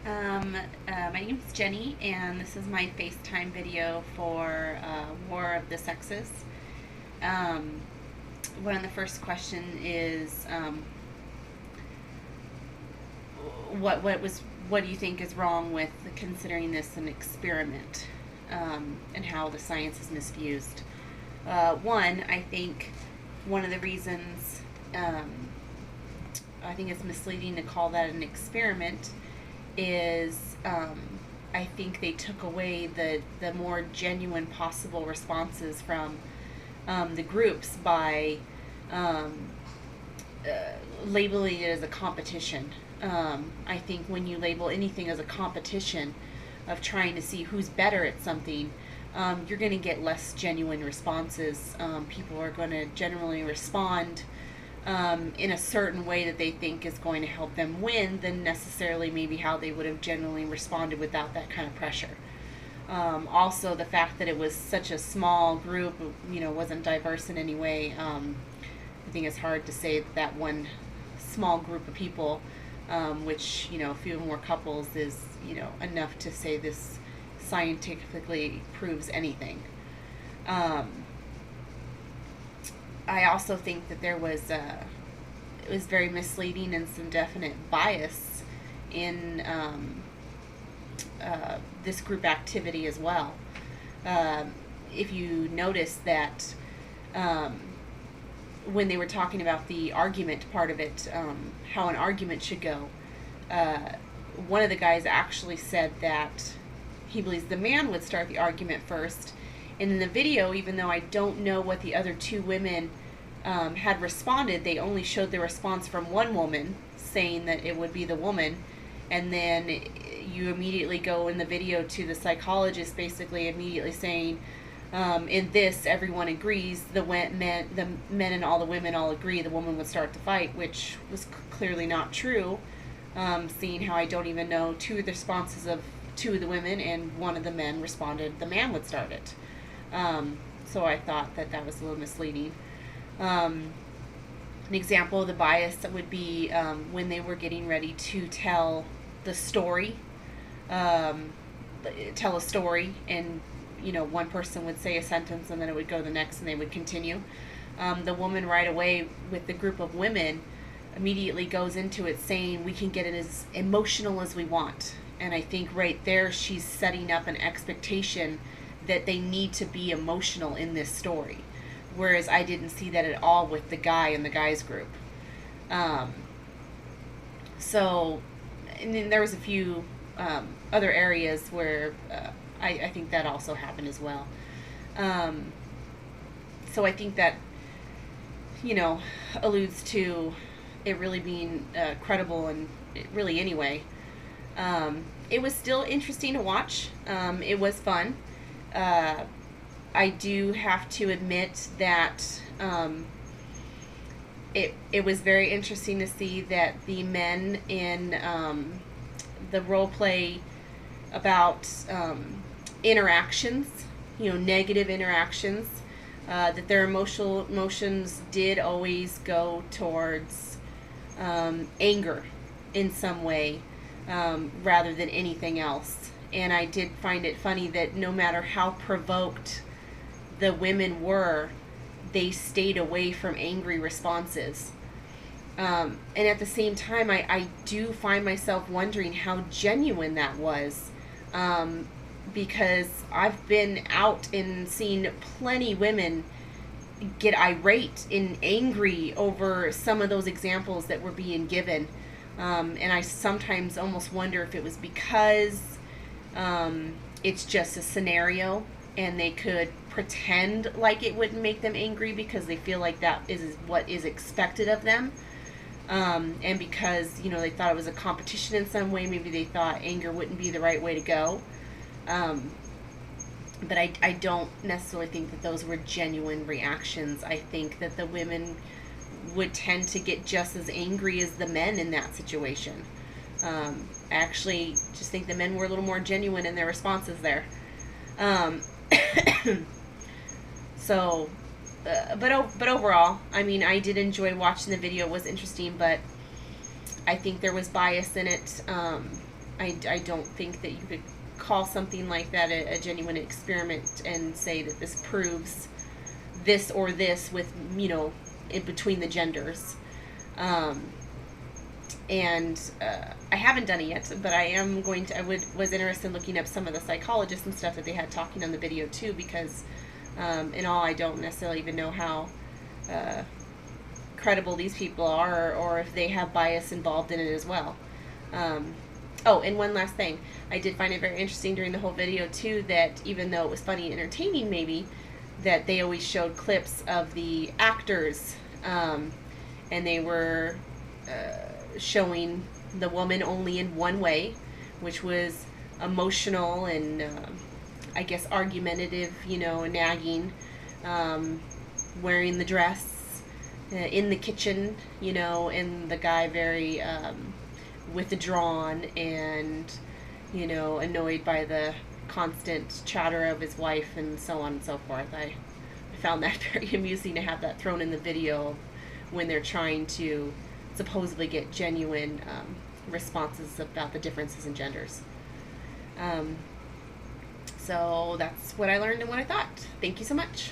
My name is Jenny, and this is my FaceTime video for War of the Sexes. Um, One of the first question is, what do you think is wrong with considering this an experiment, and how the science is misused? One, I think one of the reasons I think it's misleading to call that an experiment is I think they took away the more genuine possible responses from the groups by um, labeling it as a competition. I think when you label anything as a competition of trying to see who's better at something, you're going to get less genuine responses. People are going to generally respond in a certain way that they think is going to help them win than necessarily maybe how they would have generally responded without that kind of pressure. Also, the fact that it was such a small group, wasn't diverse in any way. I think it's hard to say that one small group of people, which, a few more couples, is, enough to say this scientifically proves anything. I also think that it was very misleading and some definite bias in this group activity as well. If you notice that when they were talking about the argument part of it, how an argument should go, one of the guys actually said that he believes the man would start the argument first. And in the video, even though I don't know what the other two women had responded, they only showed the response from one woman saying that it would be the woman. And then you immediately go in the video to the psychologist basically immediately saying, in this, everyone agrees, the men and all the women all agree the woman would start the fight, which was clearly not true, seeing how I don't even know two of the responses of two of the women, and one of the men responded the man would start it. So I thought that was a little misleading. An example of the bias that would be when they were getting ready to tell the story, tell a story, and one person would say a sentence and then it would go the next and they would continue. The woman right away with the group of women immediately goes into it saying we can get it as emotional as we want. And I think right there she's setting up an expectation that they need to be emotional in this story. Whereas I didn't see that at all with the guy in the guys group. So, and then there was a few other areas where I think that also happened as well. So I think that, alludes to it really being credible and really anyway. It was still interesting to watch. It was fun. I do have to admit that it was very interesting to see that the men in the role play about interactions, negative interactions, that their emotions did always go towards anger in some way, rather than anything else. And I did find it funny that no matter how provoked the women were, they stayed away from angry responses. And at the same time, I do find myself wondering how genuine that was. Because I've been out and seen plenty women get irate and angry over some of those examples that were being given. And I sometimes almost wonder if it was because it's just a scenario and they could pretend like it wouldn't make them angry because they feel like that is what is expected of them. And because, they thought it was a competition in some way, maybe they thought anger wouldn't be the right way to go. But I don't necessarily think that those were genuine reactions. I think that the women would tend to get just as angry as the men in that situation. I actually just think the men were a little more genuine in their responses there. So, but overall, I mean, I did enjoy watching the video. It was interesting, but I think there was bias in it. I don't think that you could call something like that a genuine experiment and say that this proves this or this with, in between the genders. And I haven't done it yet, but I am going to. Was interested in looking up some of the psychologists and stuff that they had talking on the video too, because in all, I don't necessarily even know how credible these people are, or if they have bias involved in it as well. Oh, and one last thing, I did find it very interesting during the whole video too that even though it was funny and entertaining, maybe, that they always showed clips of the actors, and they were showing the woman only in one way, which was emotional and I guess argumentative, nagging, wearing the dress, in the kitchen, and the guy very withdrawn and, annoyed by the constant chatter of his wife and so on and so forth. I found that very amusing to have that thrown in the video when they're trying to supposedly get genuine responses about the differences in genders. So that's what I learned and what I thought. Thank you so much.